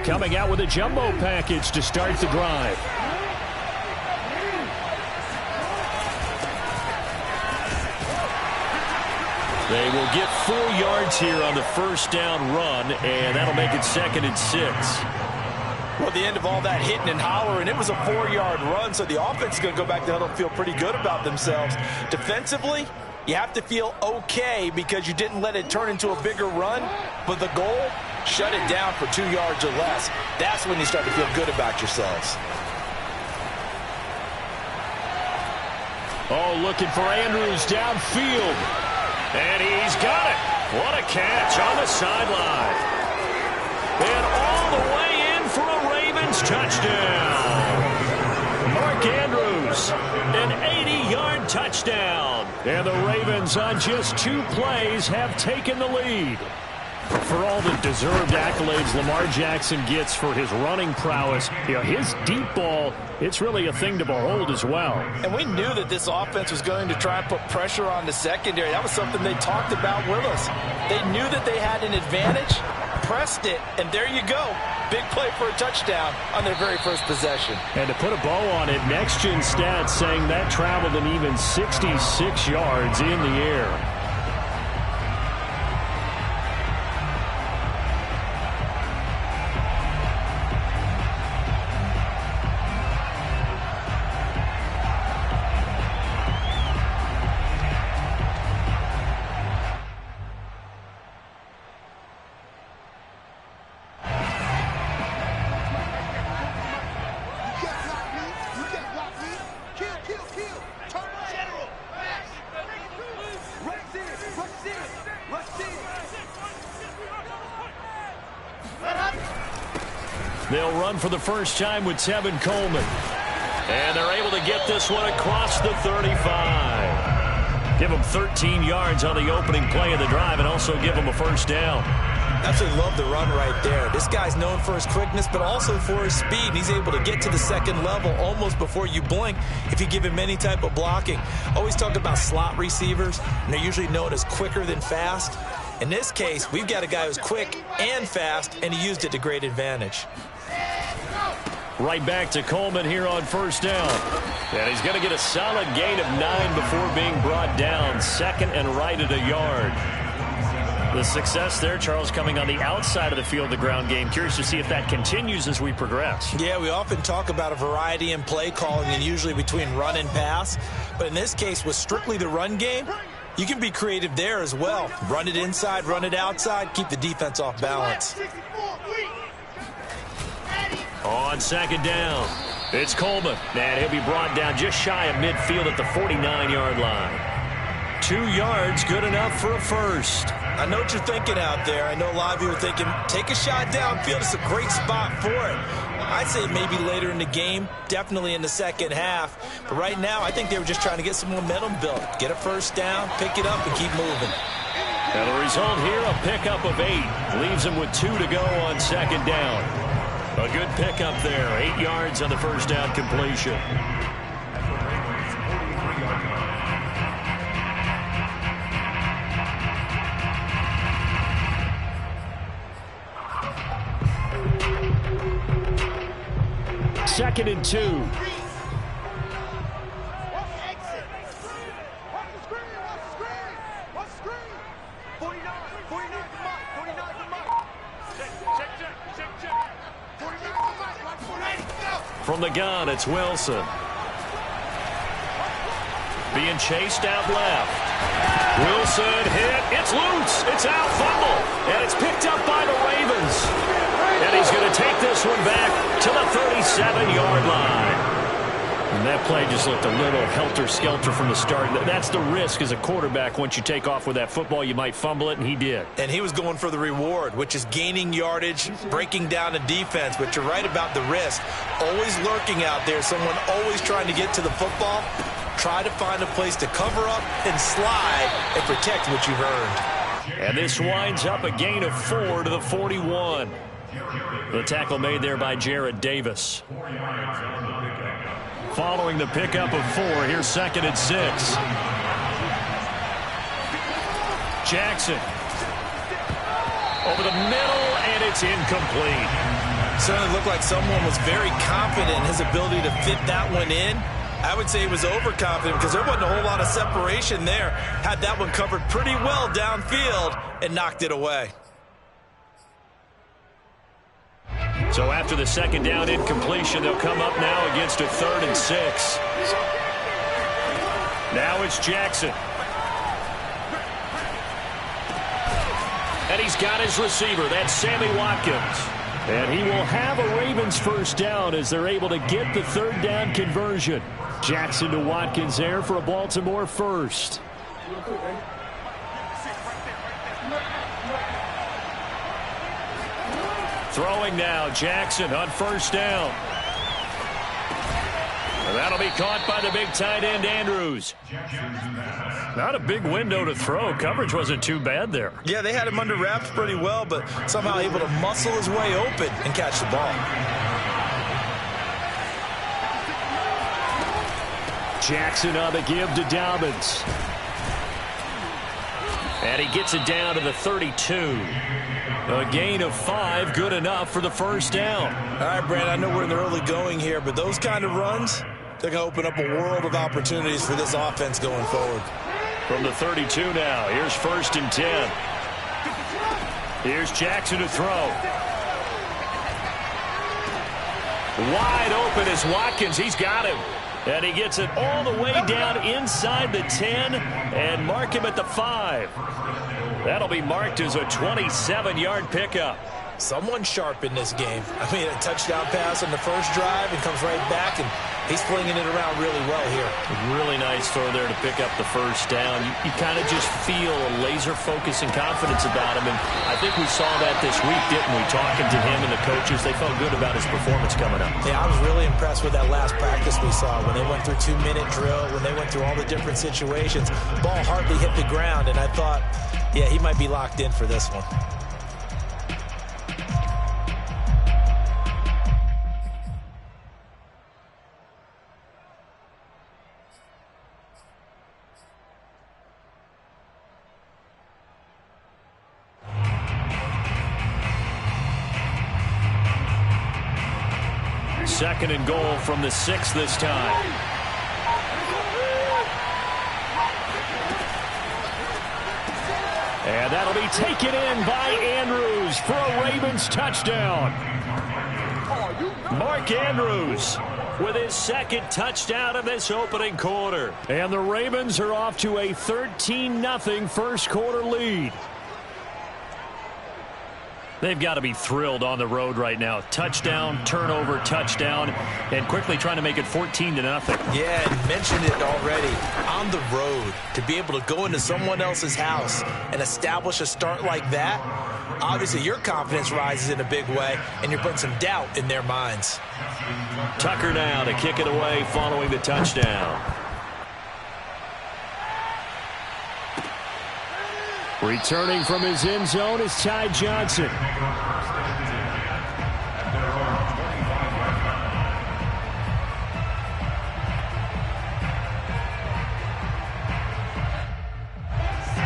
coming out with a jumbo package to start the drive. They will get 4 yards here on the first down run, and that'll make it 2nd and 6. Well, at the end of all that hitting and hollering, it was a 4-yard run, so the offense is going to go back to huddle and feel pretty good about themselves. Defensively, you have to feel okay because you didn't let it turn into a bigger run, but the goal, shut it down for 2 yards or less. That's when you start to feel good about yourselves. Oh, looking for Andrews downfield. And he's got it. What a catch on the sideline. And all the way in for a Ravens touchdown. Mark Andrews, an 80-yard touchdown. And the Ravens on just 2 plays have taken the lead. For all the deserved accolades Lamar Jackson gets for his running prowess, his deep ball, it's really a thing to behold as well. And we knew that this offense was going to try and put pressure on the secondary. That was something they talked about with us. They knew that they had an advantage, pressed it, and there you go. Big play for a touchdown on their very first possession. And to put a bow on it, Next Gen Stats saying that traveled an even 66 yards in the air. They'll run for the first time with Tevin Coleman. And they're able to get this one across the 35. Give them 13 yards on the opening play of the drive and also give them a first down. Absolutely love the run right there. This guy's known for his quickness, but also for his speed. He's able to get to the second level almost before you blink if you give him any type of blocking. Always talk about slot receivers, and they're usually known as quicker than fast. In this case, we've got a guy who's quick and fast, and he used it to great advantage. Right back to Coleman here on first down. And he's going to get a solid gain of 9 before being brought down. 2nd and right at a yard. The success there, Charles, coming on the outside of the field, the ground game. Curious to see if that continues as we progress. Yeah, we often talk about a variety in play calling and usually between run and pass. But in this case, with strictly the run game, you can be creative there as well. Run it inside, run it outside, keep the defense off balance. On 2nd down, it's Coleman. And he'll be brought down just shy of midfield at the 49-yard line. 2 yards, good enough for a first. I know what you're thinking out there. I know a lot of you are thinking, take a shot downfield. It's a great spot for it. I'd say maybe later in the game, definitely in the second half. But right now, I think they were just trying to get some momentum built. Get a first down, pick it up, and keep moving. And the result here, a pickup of 8. Leaves them with 2 to go on 2nd down. A good pickup there. 8 yards on the first down completion. Second and 2. From the gun, it's Wilson. Being chased out left. Wilson hit. It's loose. It's out, fumble. And it's picked up by the Ravens. And he's going to take this one back to the 37-yard line. And that play just looked a little helter-skelter from the start. That's the risk as a quarterback. Once you take off with that football, you might fumble it, and he did. And he was going for the reward, which is gaining yardage, breaking down a defense. But you're right about the risk. Always lurking out there, someone always trying to get to the football. Try to find a place to cover up and slide and protect what you've earned. And this winds up a gain of 4 to the 41. The tackle made there by Jared Davis. Following the pickup of 4, here's 2nd and 6. Jackson over the middle, and it's incomplete. Certainly looked like someone was very confident in his ability to fit that one in. I would say he was overconfident because there wasn't a whole lot of separation there. Had that one covered pretty well downfield and knocked it away. So after the second down incompletion, they'll come up now against a 3rd and 6. Now it's Jackson. And he's got his receiver. That's Sammy Watkins. And he will have a Ravens first down as they're able to get the 3rd down conversion. Jackson to Watkins there for a Baltimore first. Throwing now, Jackson on first down. And that'll be caught by the big tight end, Andrews. Not a big window to throw. Coverage wasn't too bad there. Yeah, they had him under wraps pretty well, but somehow able to muscle his way open and catch the ball. Jackson on the give to Dobbins. And he gets it down to the 32. A gain of 5, good enough for the first down. All right, Brad, I know we're in the early going here, but those kind of runs, they're going to open up a world of opportunities for this offense going forward. From the 32 now, here's 1st and 10. Here's Jackson to throw. Wide open is Watkins. He's got him. And he gets it all the way down inside the 10 and mark him at the 5. That'll be marked as a 27-yard pickup. Someone sharp in this game. I mean, a touchdown pass on the first drive and comes right back, and he's flinging it around really well here. Really nice throw there to pick up the first down. You kind of just feel a laser focus and confidence about him, and I think we saw that this week, didn't we? Talking to him and the coaches, they felt good about his performance coming up. Yeah, I was really impressed with that last practice we saw when they went through 2-minute drill, when they went through all the different situations. Ball hardly hit the ground, and I thought, yeah, he might be locked in for this one. Second and goal from the 6 this time. And that'll be taken in by Andrews for a Ravens touchdown. Mark Andrews with his 2nd touchdown of this opening quarter. And the Ravens are off to a 13-0 first quarter lead. They've got to be thrilled on the road right now. Touchdown, turnover, touchdown, and quickly trying to make it 14-0. Yeah, and mentioned it already. On the road, to be able to go into someone else's house and establish a start like that, obviously your confidence rises in a big way, and you're putting some doubt in their minds. Tucker now to kick it away following the touchdown. Returning from his end zone is Ty Johnson.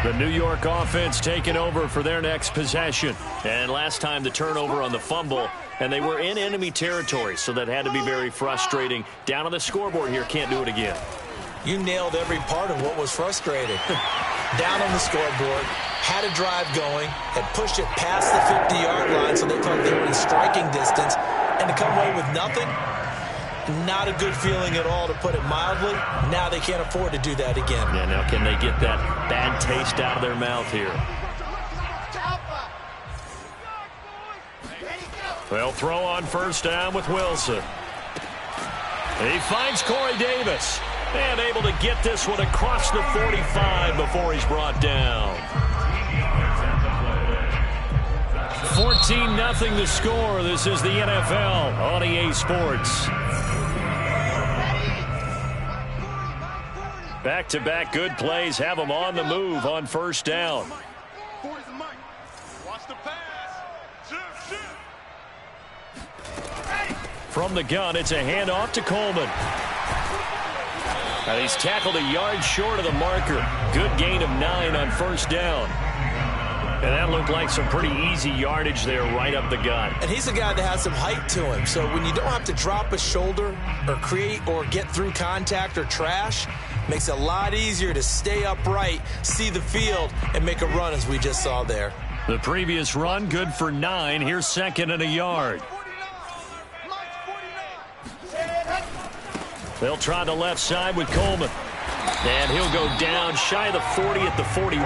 The New York offense taking over for their next possession. And last time the turnover on the fumble, and they were in enemy territory, so that had to be very frustrating. Down on the scoreboard here, can't do it again. You nailed every part of what was frustrating. Down on the scoreboard, had a drive going, had pushed it past the 50-yard line so they felt they were in striking distance, and to come away with nothing, not a good feeling at all, to put it mildly. Now they can't afford to do that again. Yeah, now can they get that bad taste out of their mouth here? They'll throw on first down with Wilson. He finds Corey Davis. And able to get this one across the 45 before he's brought down. 14-0 the score. This is the NFL on EA Sports. Back-to-back good plays have them on the move on first down. From the gun, it's a handoff to Coleman. And he's tackled a yard short of the marker. Good gain of 9 on first down. And that looked like some pretty easy yardage there right up the gut. And he's a guy that has some height to him. So when you don't have to drop a shoulder or create or get through contact or trash, makes it a lot easier to stay upright, see the field, and make a run as we just saw there. The previous run, good for 9. Here's 2nd and a yard. They'll try the left side with Coleman. And he'll go down shy of the 40 at the 41.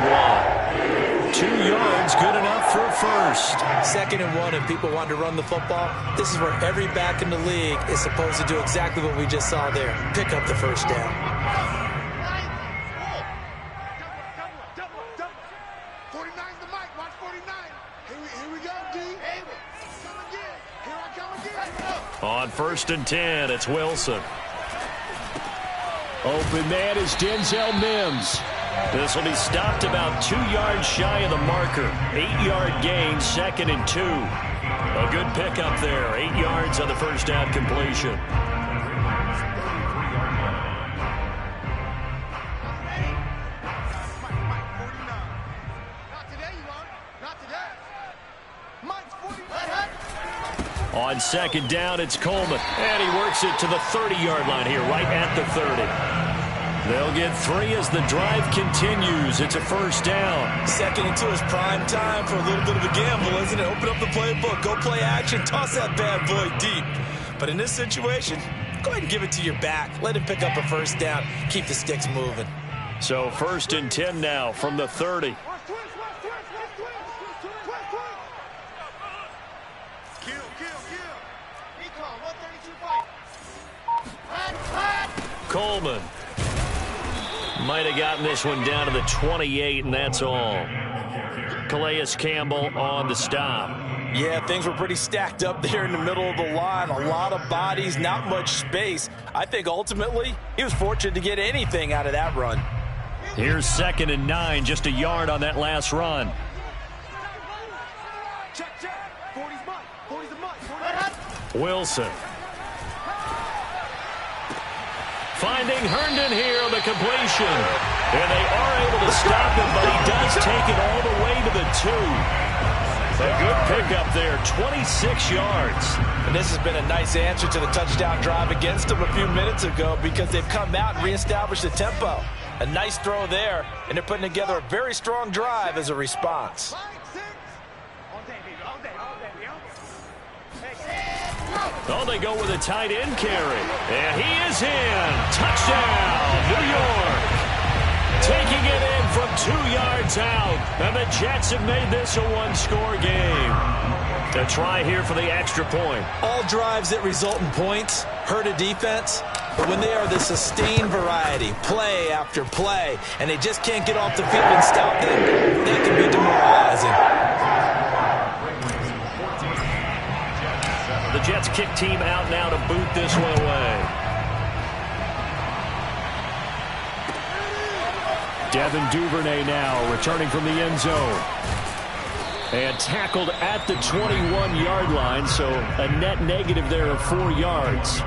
2 yards, good enough for a first. 2nd and 1, and people want to run the football. This is where every back in the league is supposed to do exactly what we just saw there. Pick up the first down. 49's the mic. Watch 49. Here we go, D. Come again. Here I come again. On 1st and 10, it's Wilson. Open man is Denzel Mims. This will be stopped about 2 yards shy of the marker. 8-yard gain, 2nd and 2. A good pickup there. 8 yards on the first down completion. On 2nd down, it's Coleman. And he works it to the 30-yard line here, right at the 30. They'll get 3 as the drive continues. It's a first down. 2nd and 2 is prime time for a little bit of a gamble, isn't it? Open up the playbook, go play action, toss that bad boy deep. But in this situation, go ahead and give it to your back. Let him pick up a first down. Keep the sticks moving. So 1st and 10 now from the 30. Coleman might have gotten this one down to the 28, and that's all. Calais Campbell on the stop. Yeah, things were pretty stacked up there in the middle of the line. A lot of bodies, not much space. I think ultimately he was fortunate to get anything out of that run. Here's 2nd and 9, just a yard on that last run. Wilson. Finding Herndon here on the completion. And they are able to stop him, but he does take it all the way to the 2. A good pickup there, 26 yards. And this has been a nice answer to the touchdown drive against them a few minutes ago because they've come out and reestablished the tempo. A nice throw there, and they're putting together a very strong drive as a response. Oh, they go with a tight end carry. And he is in. Touchdown, New York. Taking it in from 2 yards out. And the Jets have made this a one-score game. A try here for the extra point. All drives that result in points hurt a defense. But when they are the sustained variety, play after play, and they just can't get off the field and stop them, that can be demoralizing. The Jets kick team out now to boot this one away. Devin Duvernay now returning from the end zone. And tackled at the 21-yard line, so a net negative there of 4 yards.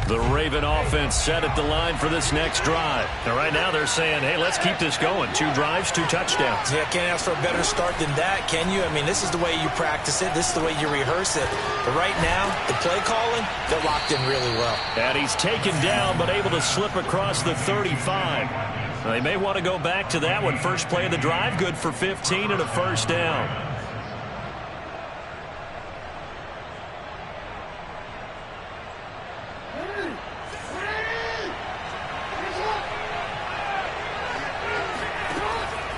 The Raven offense set at the line for this next drive. And right now they're saying, hey, let's keep this going. 2 drives, 2 touchdowns. Yeah, can't ask for a better start than that, can you? I mean, this is the way you practice it. This is the way you rehearse it. But right now, the play calling, they're locked in really well. And he's taken down, but able to slip across the 35. They may want to go back to that one. First play of the drive, good for 15 and a first down.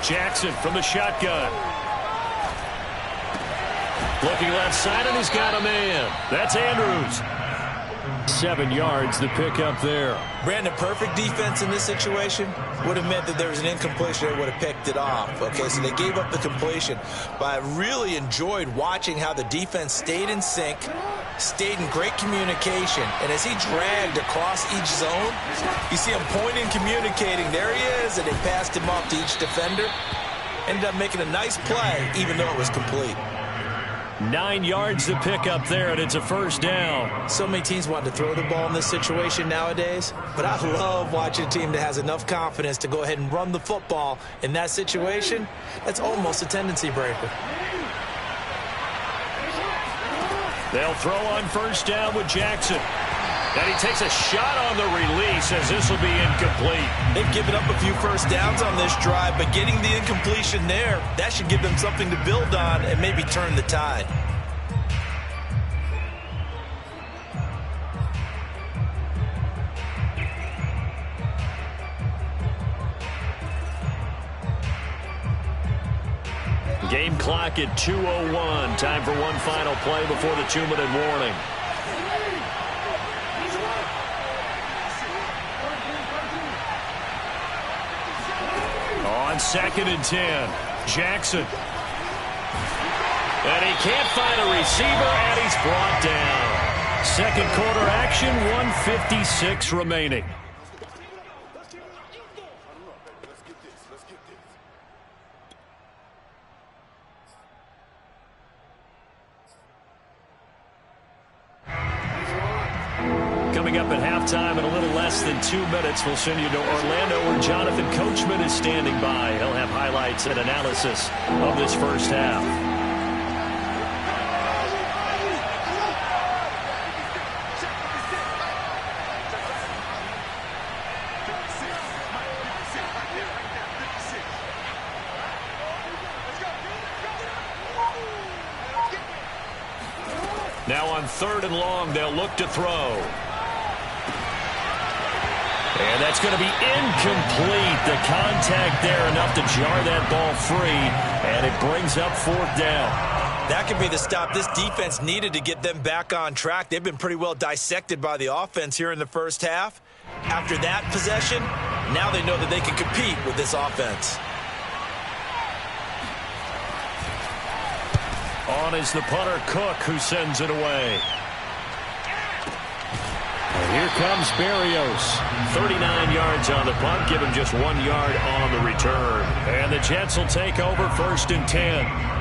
Jackson from the shotgun. Looking left side, and he's got a man. That's Andrews. 7 yards, the pickup there. Brandon, perfect defense in this situation would have meant that there was an incompletion. They would have picked it off. Okay, so they gave up the completion. But I really enjoyed watching how the defense stayed in sync, stayed in great communication. And as he dragged across each zone, you see him pointing, communicating. There he is, and they passed him off to each defender. Ended up making a nice play, even though it was complete. 9 yards to pick up there, and it's a first down. So many teams want to throw the ball in this situation nowadays, but I love watching a team that has enough confidence to go ahead and run the football in that situation. That's almost a tendency breaker. They'll throw on first down with Jackson. And he takes a shot on the release as this will be incomplete. They've given up a few first downs on this drive, but getting the incompletion there, that should give them something to build on and maybe turn the tide. Game clock at 2:01. Time for one final play before the 2-minute warning. On 2nd and 10, Jackson. And he can't find a receiver, and he's brought down. Second quarter action, 1:56 remaining. Coming up at halftime in a little less than 2 minutes, we'll send you to Orlando where Jonathan Coachman is standing by. He'll have highlights and analysis of this first half. Now on 3rd and long, they'll look to throw. And that's going to be incomplete. The contact there enough to jar that ball free, and it brings up 4th down. That could be the stop this defense needed to get them back on track. They've been pretty well dissected by the offense here in the first half. After that possession, now they know that they can compete with this offense. On is the punter, Cook, who sends it away. And here comes Berrios. 39 yards on the punt. Give him just 1 yard on the return. And the Jets will take over 1st and 10.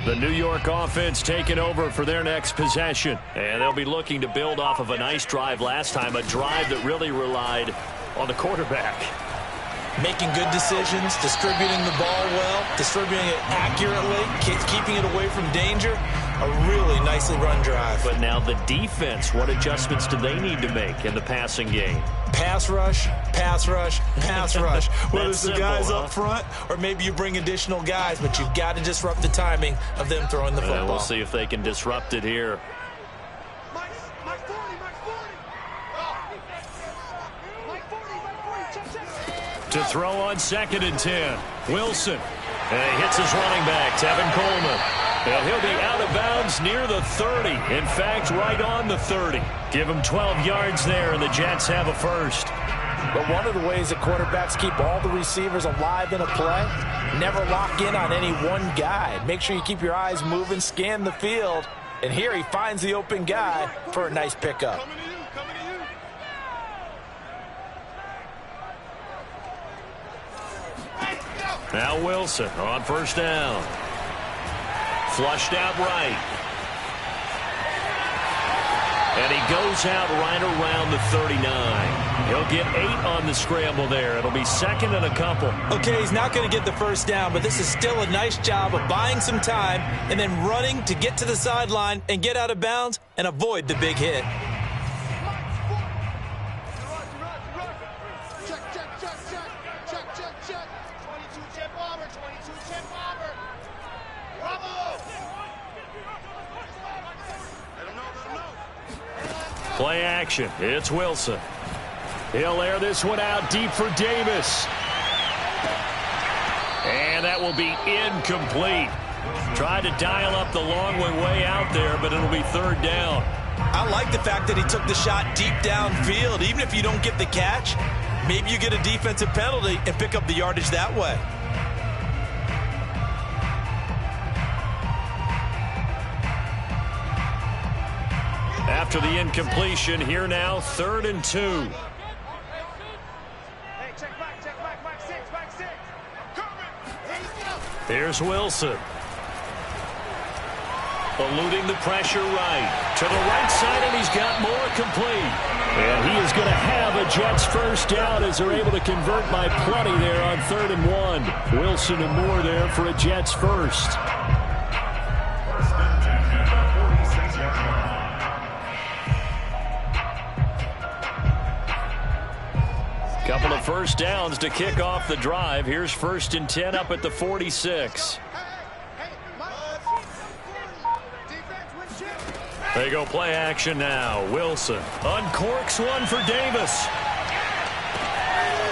The New York offense taking over for their next possession. And they'll be looking to build off of a nice drive last time, a drive that really relied on the quarterback. Making good decisions, distributing the ball well, distributing it accurately, keeping it away from danger. A really nicely run drive. But now the defense, what adjustments do they need to make in the passing game? Pass rush, pass rush, pass rush. Whether it's the guys simple, up front or maybe you bring additional guys, but you've got to disrupt the timing of them throwing the football. We'll see if they can disrupt it here. Mike 40, Mike 40. To throw on 2nd and 10. Wilson. And he hits his running back, Tevin Coleman. And he'll be out of bounds near the 30. In fact, right on the 30. Give him 12 yards there, and the Jets have a first. But one of the ways that quarterbacks keep all the receivers alive in a play, never lock in on any one guy. Make sure you keep your eyes moving, scan the field. And here he finds the open guy for a nice pickup. Coming to you, coming to you. Now Wilson on first down. Flushed out right. And he goes out right around the 39. He'll get 8 on the scramble there. It'll be 2nd and a couple. Okay, he's not going to get the first down, but this is still a nice job of buying some time and then running to get to the sideline and get out of bounds and avoid the big hit. Check. 22 Jet Bomber, 22 Jet Bomber. Bravo! Let him know. Play action. It's Wilson. He'll air this one out deep for Davis. And that will be incomplete. Tried to dial up the long way out there, but it'll be 3rd down. I like the fact that he took the shot deep downfield. Even if you don't get the catch, maybe you get a defensive penalty and pick up the yardage that way. After the incompletion, here now, 3rd and 2. Hey, check back, Mike 6, Mike 6. Coming. Here's Wilson. Eluding the pressure right. To the right side, and he's got more complete. And he is going to have a Jets first down as they're able to convert by plenty there on 3rd and 1. Wilson and Moore there for a Jets first. Couple of first downs to kick off the drive. Here's 1st and 10 up at the 46. They go play action now. Wilson uncorks one for Davis.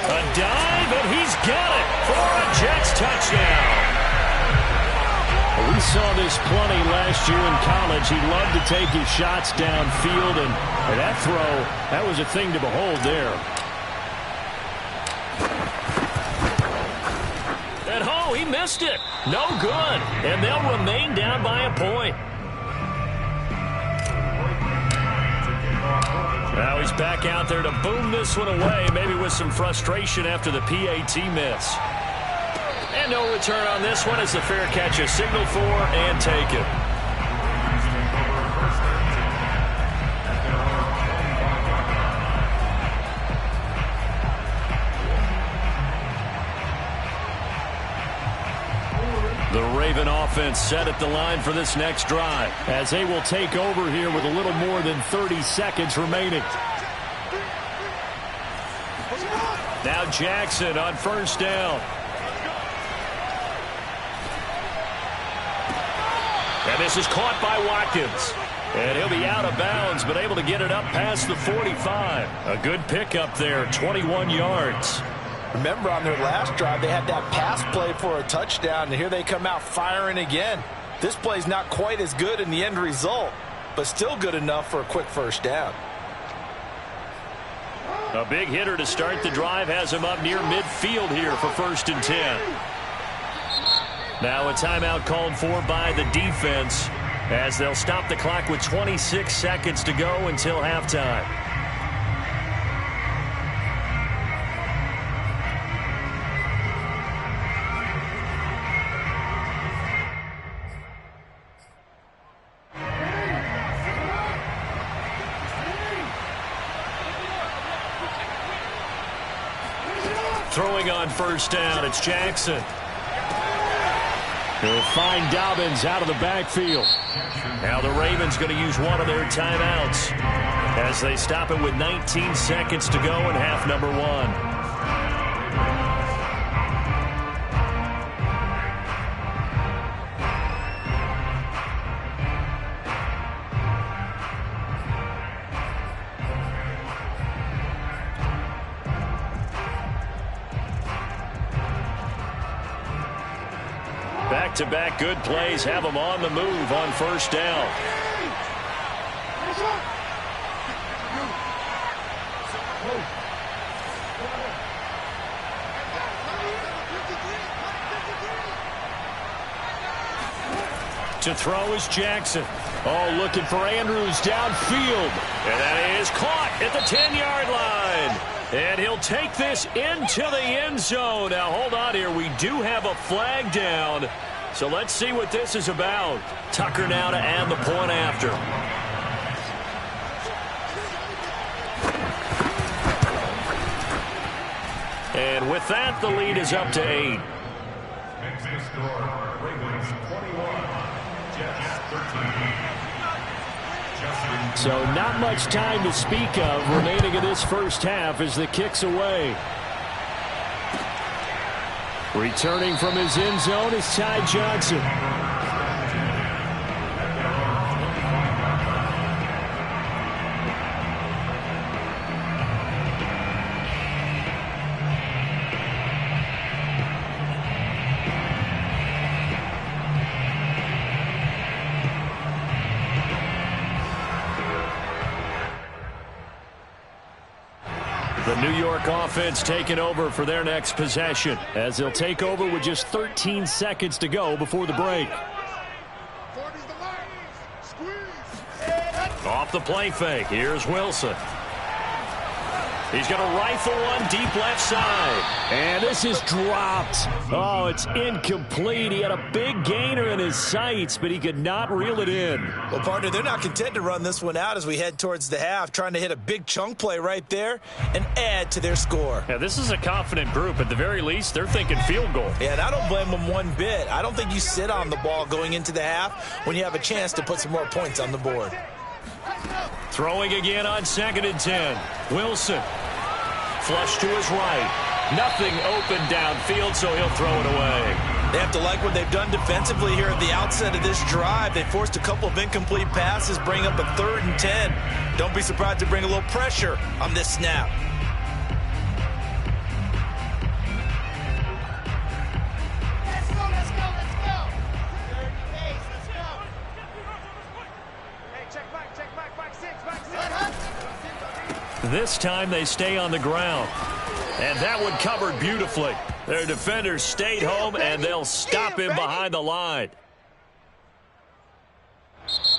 A dive, and he's got it for a Jets touchdown. We saw this plenty last year in college. He loved to take his shots downfield, and that throw, that was a thing to behold there. And oh, he missed it. No good. And they'll remain down by a point. Now he's back out there to boom this one away, maybe with some frustration after the PAT miss. And no return on this one as the fair catch is signaled for and taken. The Raven offense set at the line for this next drive as they will take over here with a little more than 30 seconds remaining. Now Jackson on first down. And this is caught by Watkins. And he'll be out of bounds, but able to get it up past the 45. A good pickup there, 21 yards. Remember, on their last drive, they had that pass play for a touchdown, and here they come out firing again. This play's not quite as good in the end result, but still good enough for a quick first down. A big hitter to start the drive has him up near midfield here for 1st and 10. Now a timeout called for by the defense as they'll stop the clock with 26 seconds to go until halftime. Throwing on first down, it's Jackson. He'll find Dobbins out of the backfield. Now the Ravens going to use one of their timeouts as they stop it with 19 seconds to go in half number 1. Back-to-back good plays have them on the move on first down. To throw is Jackson. Oh, looking for Andrews downfield. And that is caught at the 10-yard line. And he'll take this into the end zone. Now, hold on here. We do have a flag down. So let's see what this is about. Tucker now to add the point after. And with that, the lead is up to 8. So not much time to speak of remaining in this first half as the kick's away. Returning from his end zone is Ty Johnson. The New York offense taking over for their next possession, as they'll take over with just 13 seconds to go before the break. Off the play fake, here's Wilson. He's going to rifle one deep left side. And this is dropped. Oh, it's incomplete. He had a big gainer in his sights, but he could not reel it in. Well, partner, they're not content to run this one out as we head towards the half, trying to hit a big chunk play right there and add to their score. Yeah, this is a confident group. At the very least, they're thinking field goal. Yeah, and I don't blame them one bit. I don't think you sit on the ball going into the half when you have a chance to put some more points on the board. Throwing again on 2nd and 10. Wilson. Flush to his right. Nothing open downfield, so he'll throw it away. They have to like what they've done defensively here at the outset of this drive. They forced a couple of incomplete passes, bring up a 3rd and 10. Don't be surprised to bring a little pressure on this snap. This time they stay on the ground. And that one covered beautifully. Their defenders stayed home, and they'll stop him behind the line.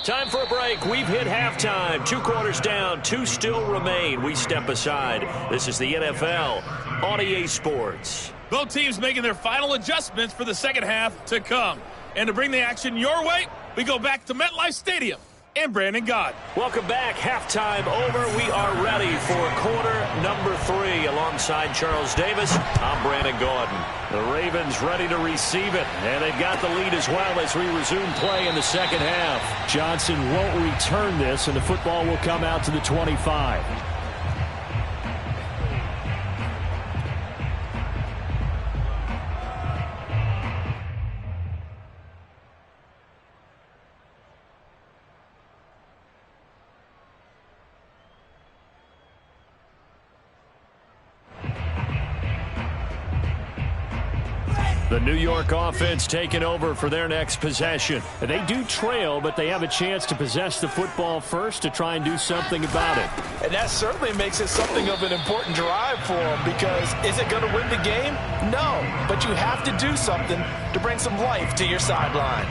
Time for a break. We've hit halftime. 2 quarters down. 2 still remain. We step aside. This is the NFL on EA Sports. Both teams making their final adjustments for the second half to come. And to bring the action your way, we go back to MetLife Stadium. And Brandon Gott. Welcome back. Halftime over. We are ready for quarter number 3. Alongside Charles Davis, I'm Brandon Gordon. The Ravens ready to receive it, and they've got the lead as well as we resume play in the second half. Johnson won't return this, and the football will come out to the 25. The New York offense taking over for their next possession. They do trail, but they have a chance to possess the football first to try and do something about it. And that certainly makes it something of an important drive for them, because is it going to win the game? No, but you have to do something to bring some life to your sideline.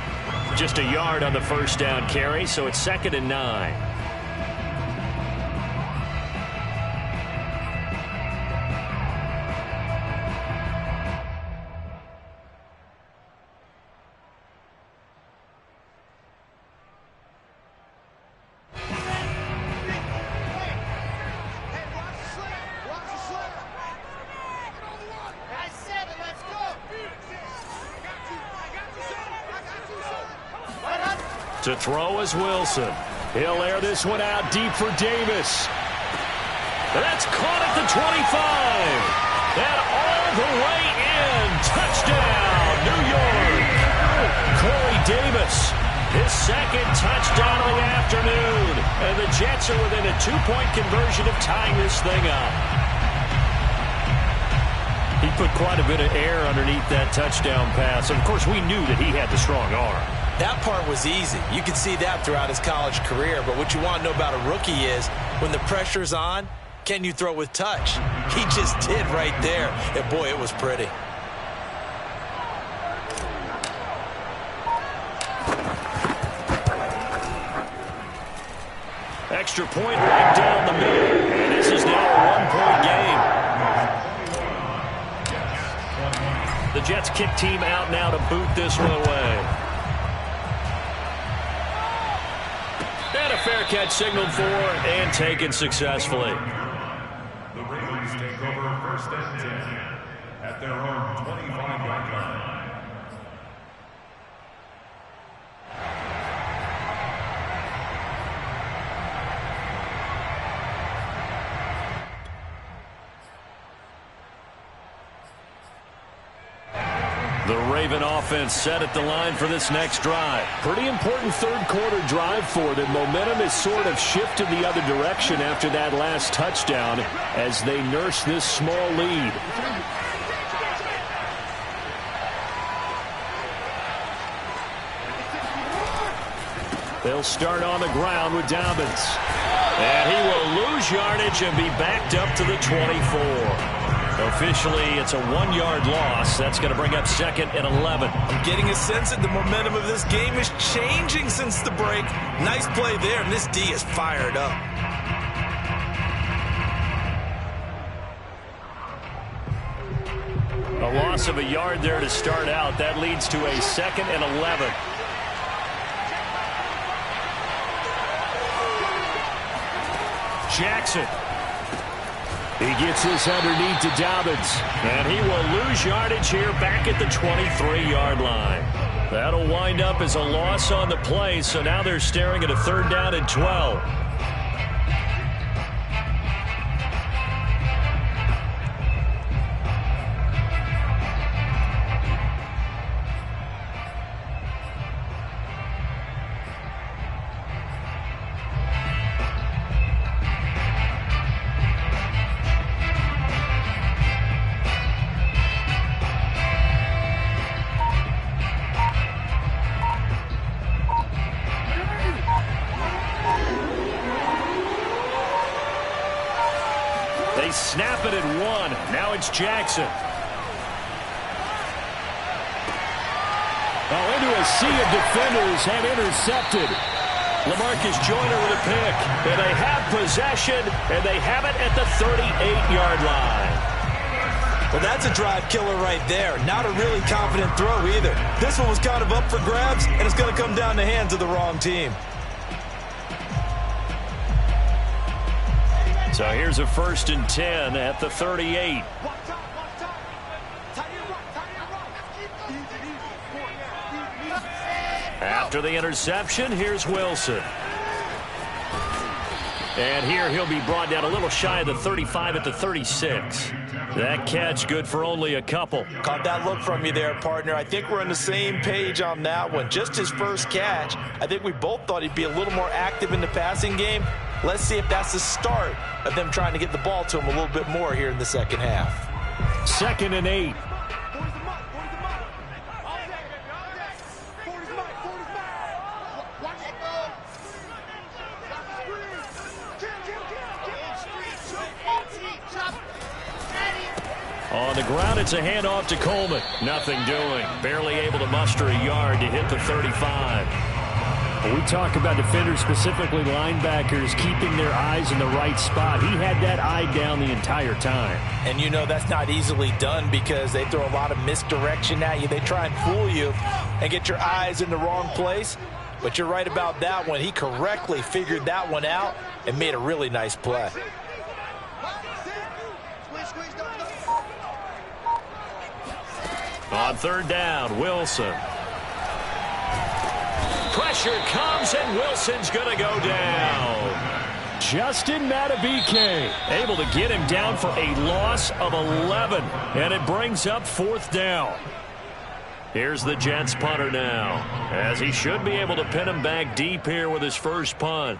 Just a yard on the first down carry, so it's 2nd and 9. To throw is Wilson. He'll air this one out deep for Davis. That's caught at the 25. And all the way in. Touchdown, New York. Corey Davis, his 2nd touchdown of the afternoon. And the Jets are within a 2-point conversion of tying this thing up. He put quite a bit of air underneath that touchdown pass. Of course, we knew that he had the strong arm. That part was easy. You could see that throughout his college career. But what you want to know about a rookie is when the pressure's on, can you throw with touch? He just did right there. And, boy, it was pretty. Extra point right down the middle. And this is now a 1-point game. The Jets kick team out now to boot this one away. And a fair catch signaled for and taken successfully. The Ravens take over 1st and 10 at their own 25-yard line. The Raven offense set at the line for this next drive. Pretty important 3rd quarter drive for them. Momentum has sort of shifted the other direction after that last touchdown as they nurse this small lead. They'll start on the ground with Dobbins. And he will lose yardage and be backed up to the 24. Officially, it's a 1-yard loss. That's going to bring up 2nd and 11. I'm getting a sense that the momentum of this game is changing since the break. Nice play there, and this D is fired up. A loss of a yard there to start out. That leads to a 2nd and 11. Jackson. He gets this underneath to Dobbins. And he will lose yardage here back at the 23-yard line. That'll wind up as a loss on the play, so now they're staring at a 3rd down and 12. Snap it at 1. Now it's Jackson. Oh, into a sea of defenders and intercepted. LaMarcus Joyner with a pick. And they have possession, and they have it at the 38-yard line. Well, that's a drive killer right there. Not a really confident throw either. This one was kind of up for grabs, and it's going to come down the hands of the wrong team. So here's a 1st and 10 at the 38. After the interception, here's Wilson. And here he'll be brought down a little shy of the 35 at the 36. That catch good for only a couple. Caught that look from you there, partner. I think we're on the same page on that one. Just his first catch. I think we both thought he'd be a little more active in the passing game. Let's see if that's the start of them trying to get the ball to him a little bit more here in the second half. 2nd and 8. On the ground, it's a handoff to Coleman. Nothing doing. Barely able to muster a yard to hit the 35. We talk about defenders, specifically linebackers, keeping their eyes in the right spot. He had that eye down the entire time. And you know that's not easily done because they throw a lot of misdirection at you. They try and fool you and get your eyes in the wrong place. But you're right about that one. He correctly figured that one out and made a really nice play. On 3rd down, Wilson. Pressure comes, and Wilson's going to go down. Justin Matabike able to get him down for a loss of 11, and it brings up 4th down. Here's the Jets punter now, as he should be able to pin him back deep here with his first punt.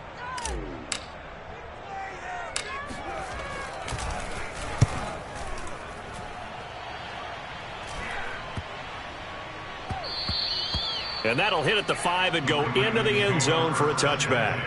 And that'll hit at the 5 and go into the end zone for a touchback.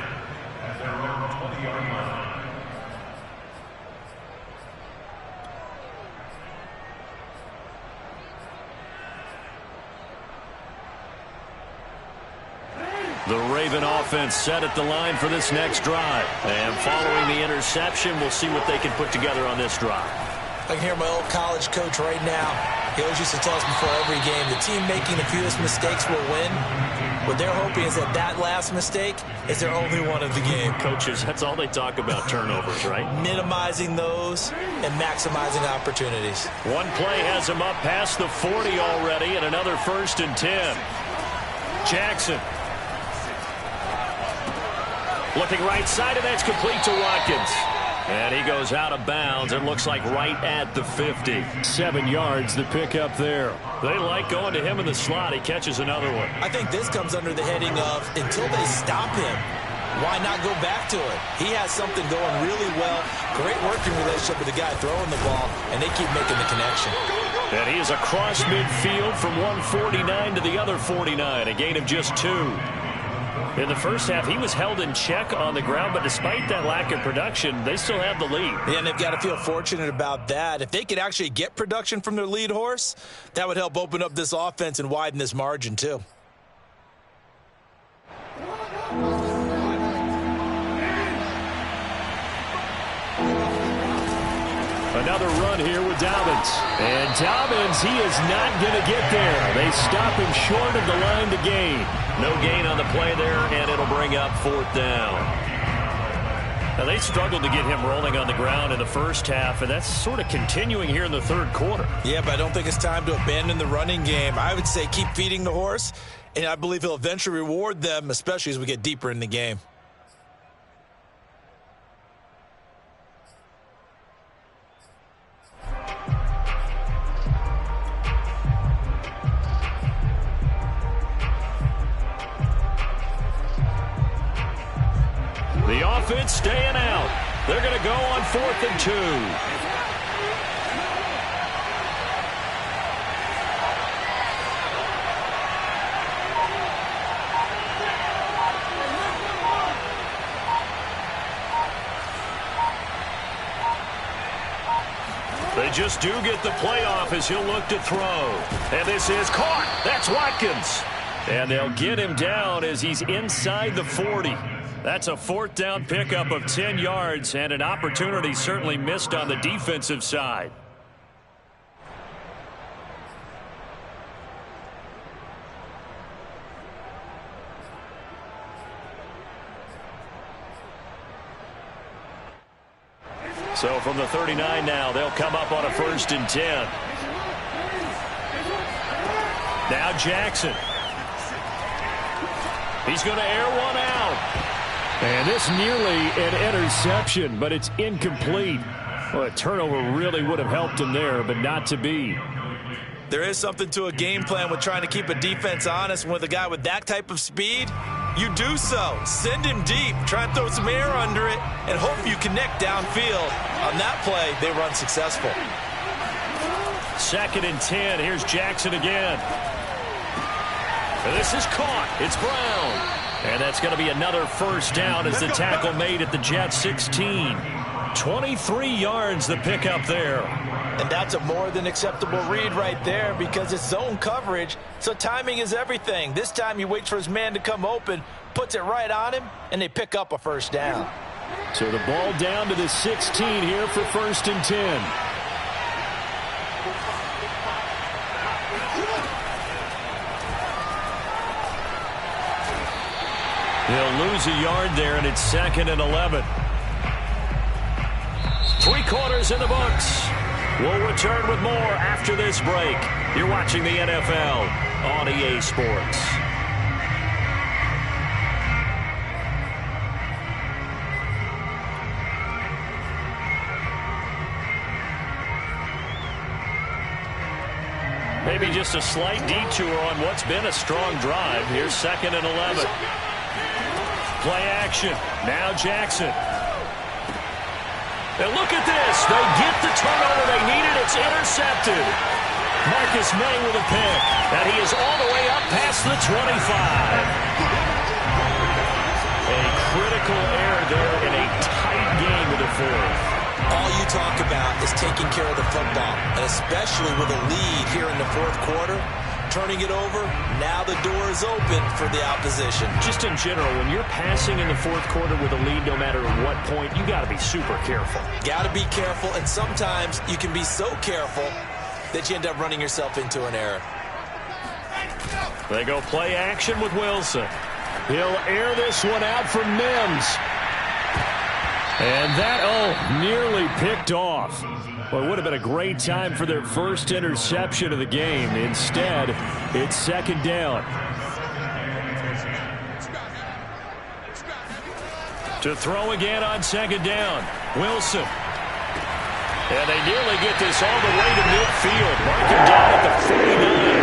The Raven offense set at the line for this next drive. And following the interception, we'll see what they can put together on this drive. I can hear my old college coach right now. He always used to tell us before every game, the team making the fewest mistakes will win. What they're hoping is that that last mistake is their only one of the game. Coaches, that's all they talk about, turnovers, right? Minimizing those and maximizing opportunities. One play has him up past the 40 already, and another 1st and 10. Jackson. Looking right side, and that's complete to Watkins. And he goes out of bounds. It looks like right at the 50. 7 yards, the pickup there. They like going to him in the slot. He catches another one. I think this comes under the heading of until they stop him, why not go back to it? He has something going really well. Great working relationship with the guy throwing the ball, and they keep making the connection. And he is across midfield from 149 to the other 49. A gain of just 2. In the first half, he was held in check on the ground, but despite that lack of production, they still have the lead. Yeah, and they've got to feel fortunate about that. If they could actually get production from their lead horse, that would help open up this offense and widen this margin too. Another run here with Dobbins. And Dobbins, he is not going to get there. They stop him short of the line to gain. No gain on the play there, and it'll bring up 4th down. Now, they struggled to get him rolling on the ground in the first half, and that's sort of continuing here in the third quarter. Yeah, but I don't think it's time to abandon the running game. I would say keep feeding the horse, and I believe he'll eventually reward them, especially as we get deeper in the game. The offense staying out. They're going to go on 4th and 2. They just do get the playoff as he'll look to throw. And this is caught. That's Watkins. And they'll get him down as he's inside the 40. That's a 4th down pickup of 10 yards and an opportunity certainly missed on the defensive side. So from the 39 now, they'll come up on a 1st and 10. Now Jackson. He's going to air one out. And this nearly an interception, but it's incomplete. Well, a turnover really would have helped him there, but not to be. There is something to a game plan with trying to keep a defense honest. And with a guy with that type of speed, you do so. Send him deep. Try and throw some air under it and hope you connect downfield. On that play, they run successful. 2nd and 10. Here's Jackson again. And this is caught. It's Brown. And that's going to be another 1st down as the tackle made at the Jet 16. 23 yards the pickup there. And that's a more than acceptable read right there because it's zone coverage, so timing is everything. This time he waits for his man to come open, puts it right on him, and they pick up a 1st down. So the ball down to the 16 here for 1st and 10. He'll lose a yard there, and it's 2nd and 11. 3 quarters in the books. We'll return with more after this break. You're watching the NFL on EA Sports. Maybe just a slight detour on what's been a strong drive. Here's 2nd and 11. Play action. Now Jackson. And look at this. They get the turnover they needed. It's intercepted. Marcus May with a pick. And he is all the way up past the 25. A critical error there in a tight game of the 4th. All you talk about is taking care of the football, and especially with a lead here in the 4th quarter. Turning it over, now the door is open for the opposition. Just in general, when you're passing in the 4th quarter with a lead, no matter at what point, you got to be super careful. Got to be careful, and sometimes you can be so careful that you end up running yourself into an error. They go play action with Wilson. He'll air this one out for Mims. And that, nearly picked off. Well, it would have been a great time for their first interception of the game. Instead, it's 2nd down. To throw again on 2nd down. Wilson. And they nearly get this all the way to midfield. Marking down at the 49.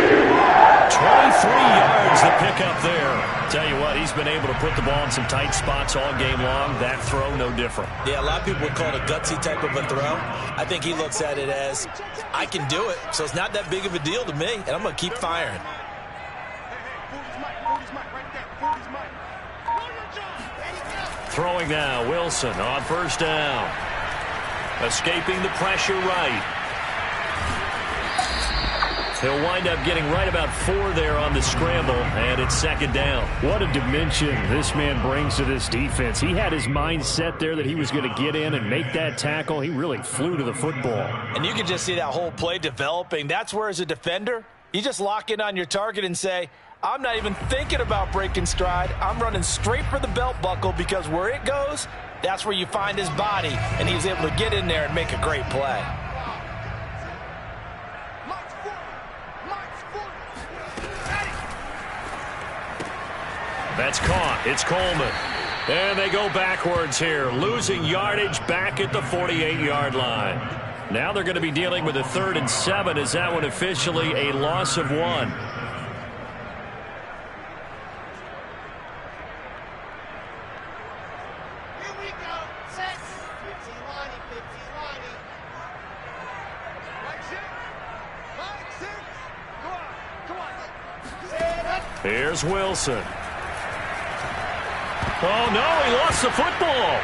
23 yards the pickup there. Tell you what, he's been able to put the ball in some tight spots all game long. That throw, no different. Yeah, a lot of people would call it a gutsy type of a throw. I think he looks at it as, I can do it, so it's not that big of a deal to me, and I'm going to keep firing. Throwing now, Wilson on first down. Escaping the pressure right. He'll wind up getting right about 4 there on the scramble, and it's second down. What a dimension this man brings to this defense. He had his mind set there that he was going to get in and make that tackle. He really flew to the football. And you can just see that whole play developing. That's where, as a defender, you just lock in on your target and say, I'm not even thinking about breaking stride. I'm running straight for the belt buckle, because where it goes, that's where you find his body, and he was able to get in there and make a great play. That's caught. It's Coleman. And they go backwards here, losing yardage back at the 48-yard line. Now they're going to be dealing with a 3rd and 7. Is that one officially a loss of 1? Here we go. Set. 15 lining, 15 lining. Right six. Right six. Come on. Set up. Here's Wilson. Oh, no, he lost the football.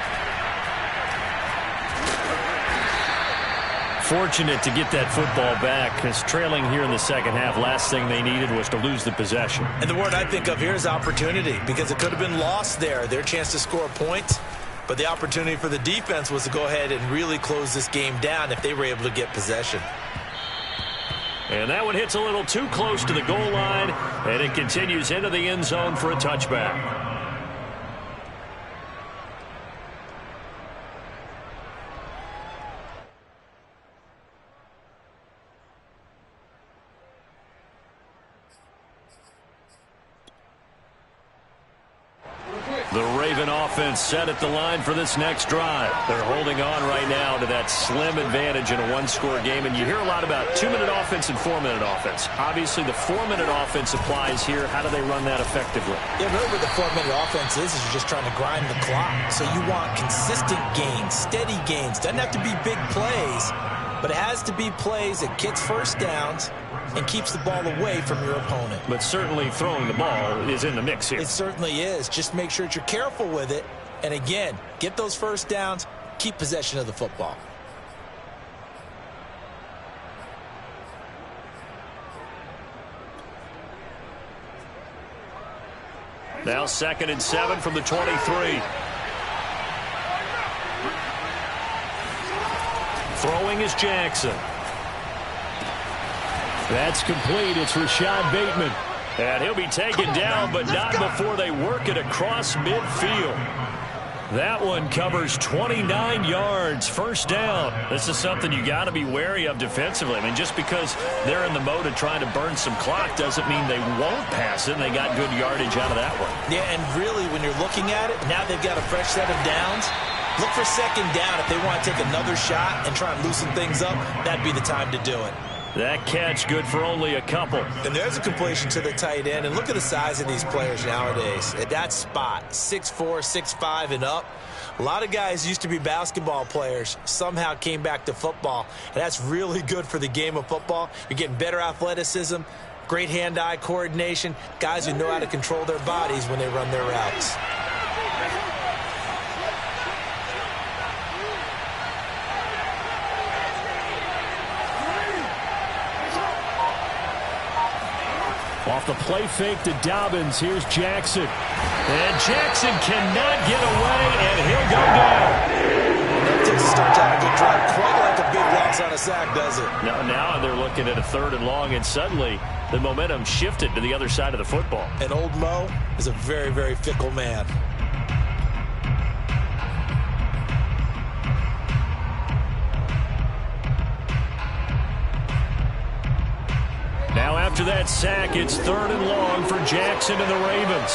Fortunate to get that football back, because trailing here in the second half, last thing they needed was to lose the possession. And the word I think of here is opportunity, because it could have been lost there. Their chance to score points, but the opportunity for the defense was to go ahead and really close this game down if they were able to get possession. And that one hits a little too close to the goal line, and it continues into the end zone for a touchback. The Raven offense set at the line for this next drive. They're holding on right now to that slim advantage in a 1-score game. And you hear a lot about 2-minute offense and 4-minute offense. Obviously, the 4-minute offense applies here. How do they run that effectively? Yeah, really what the 4-minute offense is you're just trying to grind the clock. So you want consistent gains, steady gains. Doesn't have to be big plays, but it has to be plays that gets first downs and keeps the ball away from your opponent. But certainly throwing the ball is in the mix here. It certainly is. Just make sure that you're careful with it. And again, get those first downs, keep possession of the football. Now 2nd and 7 from the 23. Throwing is Jackson. That's complete. It's Rashad Bateman. And he'll be taken down, but not before they work it across midfield. That one covers 29 yards, first down. This is something you got to be wary of defensively. I mean, just because they're in the mode of trying to burn some clock doesn't mean they won't pass it, and they got good yardage out of that one. Yeah, and really, when you're looking at it, now they've got a fresh set of downs. Look for second down. If they want to take another shot and try and loosen things up, that'd be the time to do it. That catch good for only a couple. And there's a completion to the tight end. And look at the size of these players nowadays. At that spot, 6'4", 6'5", and up. A lot of guys used to be basketball players, somehow came back to football. And that's really good for the game of football. You're getting better athleticism, great hand-eye coordination, guys who know how to control their bodies when they run their routes. Off the play fake to Dobbins, here's Jackson. And Jackson cannot get away, and he'll go down. That takes a start out a good drive. Quite like a big loss on a sack, does it? Now they're looking at a 3rd and long, and suddenly the momentum shifted to the other side of the football. And old Mo is a very, very fickle man. Now after that sack, it's 3rd and long for Jackson and the Ravens.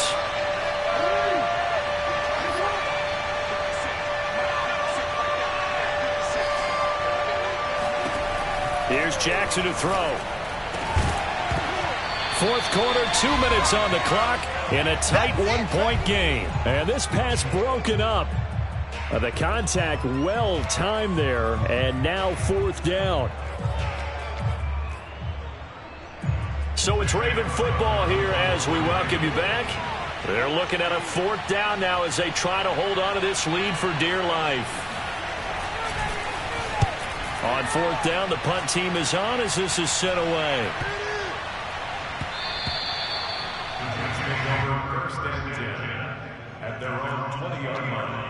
Here's Jackson to throw. 4th quarter, 2 minutes on the clock in a tight 1-point game. And this pass broken up. The contact well timed there, and now 4th down. So it's Raven football here as we welcome you back. They're looking at a 4th down now as they try to hold on to this lead for dear life. On 4th down, the punt team is on as this is sent away. First and 10 at their own 20-yard line.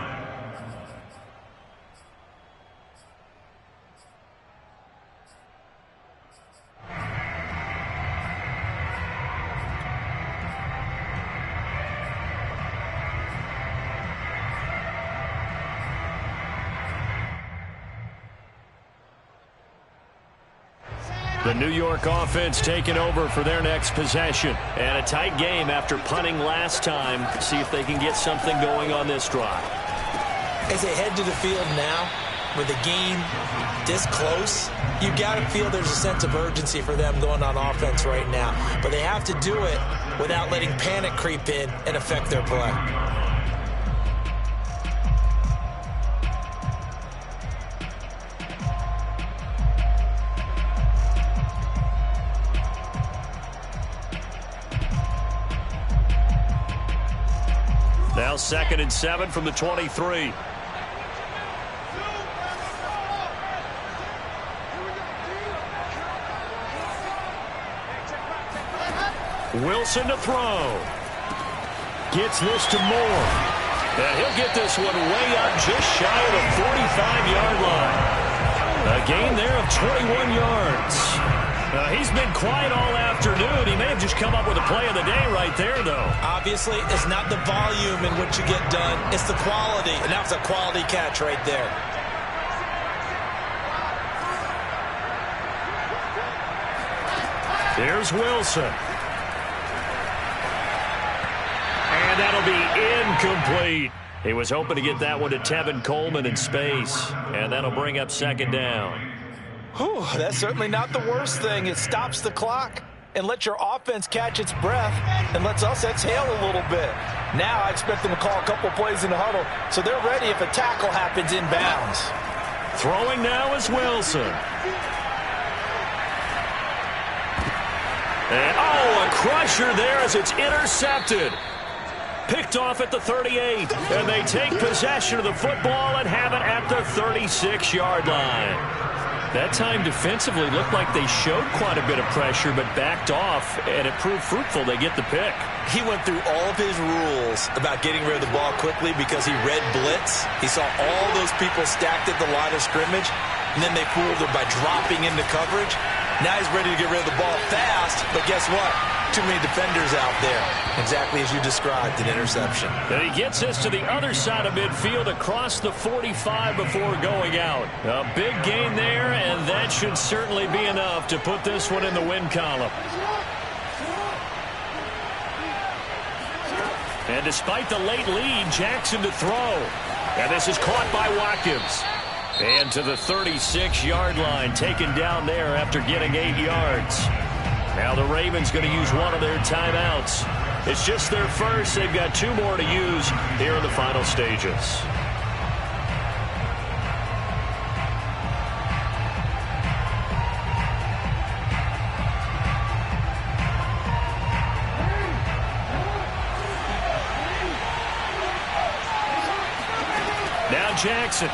The New York offense taking over for their next possession. And a tight game after punting last time. See if they can get something going on this drive. As they head to the field now, with the game this close, you got to feel there's a sense of urgency for them going on offense right now. But they have to do it without letting panic creep in and affect their play. Now 2nd and 7 from the 23. Wilson to throw. Gets this to Moore. And he'll get this one way up just shy of the 45-yard line. A gain there of 21 yards. He's been quiet all afternoon. He may have just come up with a play of the day right there, though. Obviously, it's not the volume in which you get done. It's the quality, and that was a quality catch right there. Here's Wilson. And that'll be incomplete. He was hoping to get that one to Tevin Coleman in space. And that'll bring up 2nd down. Whew, that's certainly not the worst thing. It stops the clock and lets your offense catch its breath and lets us exhale a little bit. Now I expect them to call a couple plays in the huddle so they're ready if a tackle happens inbounds. Throwing now is Wilson. And, a crusher there as it's intercepted. Picked off at the 38. And they take possession of the football and have it at the 36-yard line. That time defensively looked like they showed quite a bit of pressure but backed off, and it proved fruitful. They get the pick. He went through all of his rules about getting rid of the ball quickly because he read blitz. He saw all those people stacked at the line of scrimmage, and then they fooled him by dropping into coverage. Now he's ready to get rid of the ball fast, but guess what? Too many defenders out there. Exactly as you described, an interception. And he gets this to the other side of midfield across the 45 before going out. A big gain there, and that should certainly be enough to put this one in the win column. And despite the late lead, Jackson to throw. And this is caught by Watkins. And to the 36-yard line, taken down there after getting 8 yards. Now the Ravens going to use one of their timeouts. It's just their first. They've got 2 more to use here in the final stages. Now Jackson.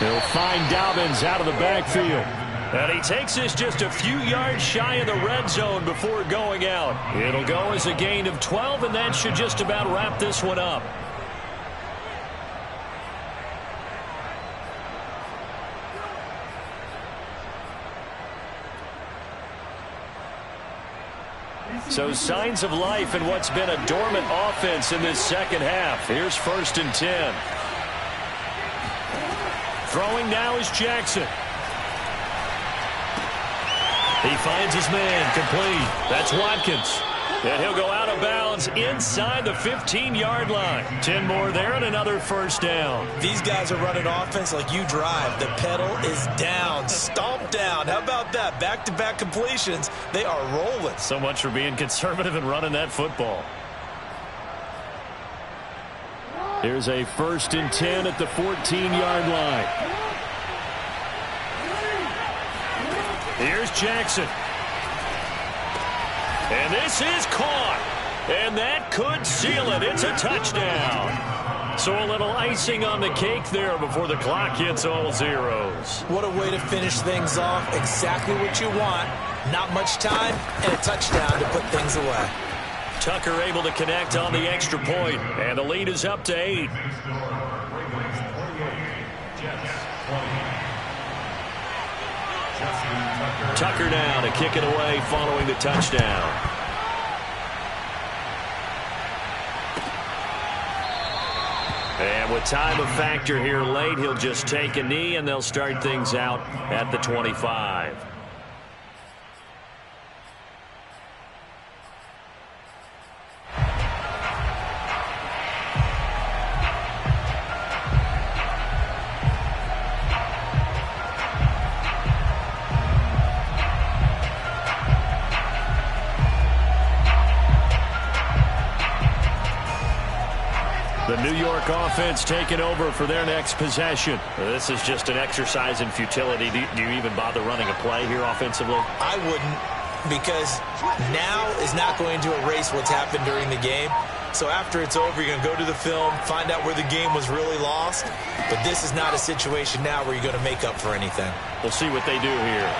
He'll find Dobbins out of the backfield. And he takes this just a few yards shy of the red zone before going out. It'll go as a gain of 12, and that should just about wrap this one up. So signs of life in what's been a dormant offense in this second half. Here's 1st and 10. Throwing now is Jackson. He finds his man, complete. That's Watkins. And he'll go out of bounds inside the 15-yard line. 10 more there and another 1st down. These guys are running offense like you drive. The pedal is down, stomp down. How about that? Back-to-back completions. They are rolling. So much for being conservative and running that football. Here's a 1st and 10 at the 14-yard line. Here's Jackson. And this is caught. And that could seal it. It's a touchdown. So a little icing on the cake there before the clock hits all zeros. What a way to finish things off. Exactly what you want. Not much time and a touchdown to put things away. Tucker able to connect on the extra point, and the lead is up to 8. Tucker now to kick it away following the touchdown. And with time a factor here late, he'll just take a knee, and they'll start things out at the 25. The New York offense taking over for their next possession. This is just an exercise in futility. Do you even bother running a play here offensively? I wouldn't, because now is not going to erase what's happened during the game. So after it's over, you're going to go to the film, find out where the game was really lost. But this is not a situation now where you're going to make up for anything. We'll see what they do here.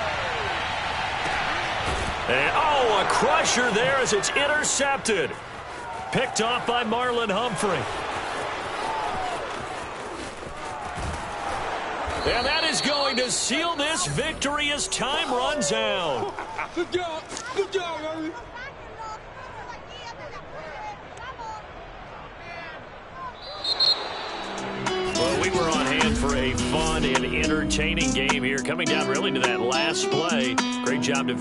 And, oh, a crusher there as it's intercepted. Picked off by Marlon Humphrey. And that is going to seal this victory as time runs out. Good job. Good job, baby. Well, we were on hand for a fun and entertaining game here. Coming down really to that last play. Great job to finish.